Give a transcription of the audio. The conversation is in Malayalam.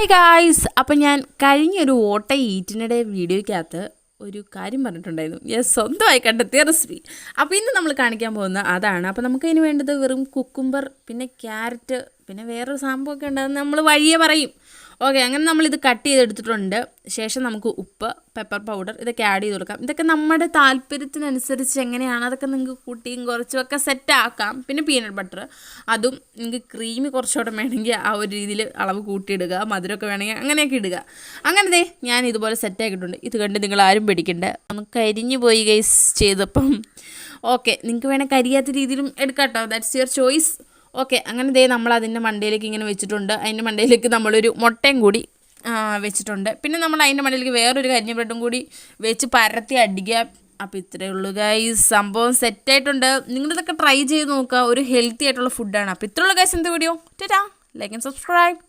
ഹായ് ഗായ്സ്, അപ്പം ഞാൻ കഴിഞ്ഞൊരു ഓട്ട ഈറ്റിനിടെ വീഡിയോയ്ക്കകത്ത് ഒരു കാര്യം പറഞ്ഞിട്ടുണ്ടായിരുന്നു. സ്വന്തമായി കണ്ടെത്തിയ റെസിപ്പി. അപ്പോൾ ഇന്ന് നമ്മൾ കാണിക്കാൻ പോകുന്ന അതാണ്. അപ്പോൾ നമുക്കതിന് വേണ്ടത് വെറും കുക്കുംബർ, പിന്നെ ക്യാരറ്റ്, പിന്നെ വേറൊരു സംഭവമൊക്കെ ഉണ്ടാകുന്ന നമ്മൾ വഴിയേ പറയും. ഓക്കെ, അങ്ങനെ നമ്മളിത് കട്ട് ചെയ്തെടുത്തിട്ടുണ്ട്. ശേഷം നമുക്ക് ഉപ്പ്, പെപ്പർ പൗഡർ ഇതൊക്കെ ആഡ് ചെയ്ത് കൊടുക്കാം. ഇതൊക്കെ നമ്മുടെ താല്പര്യത്തിനനുസരിച്ച് എങ്ങനെയാണ് അതൊക്കെ നിങ്ങൾക്ക് കൂട്ടിയും കുറച്ചുമൊക്കെ സെറ്റാക്കാം. പിന്നെ പീനട്ട് ബട്ടർ, അതും നിങ്ങൾക്ക് ക്രീമി കുറച്ചുകൂടെ വേണമെങ്കിൽ ആ ഒരു രീതിയിൽ അളവ് കൂട്ടിയിടുക. മധുരമൊക്കെ വേണമെങ്കിൽ അങ്ങനെയൊക്കെ ഇടുക. അങ്ങനെ ഞാൻ ഇതുപോലെ സെറ്റാക്കിയിട്ടുണ്ട്. ഇത് കണ്ട് നിങ്ങൾ ആരും പേടിക്കണ്ട. ഒന്ന് കരിഞ്ഞു പോയി ഗൈസ് ചെയ്തപ്പം. ഓക്കെ, നിങ്ങൾക്ക് വേണമെങ്കിൽ കരിയാത്ത രീതിയിലും എടുക്കാം കേട്ടോ. That's your choice. ഓക്കെ, അങ്ങനെ നമ്മൾ അതിൻ്റെ മണ്ടയിലേക്ക് ഇങ്ങനെ വെച്ചിട്ടുണ്ട്. അതിൻ്റെ മണ്ടയിലേക്ക് നമ്മളൊരു മുട്ടയും കൂടി വെച്ചിട്ടുണ്ട്. പിന്നെ നമ്മൾ അതിൻ്റെ മണ്ടയിലേക്ക് വേറൊരു കരിഞ്ഞ ബ്രെഡും കൂടി വെച്ച് പരത്തി അടിക്കുക. അപ്പോൾ ഇത്രയേ ഉള്ളൂ ഗൈസ്, സംഭവം സെറ്റായിട്ടുണ്ട്. നിങ്ങളിതൊക്കെ ട്രൈ ചെയ്ത് നോക്കുക. ഒരു ഹെൽത്തി ആയിട്ടുള്ള ഫുഡാണ്. അപ്പോൾ ഇത്രയുള്ള ഗൈസ് ഇന്നത്തെ video. Tata, like and subscribe.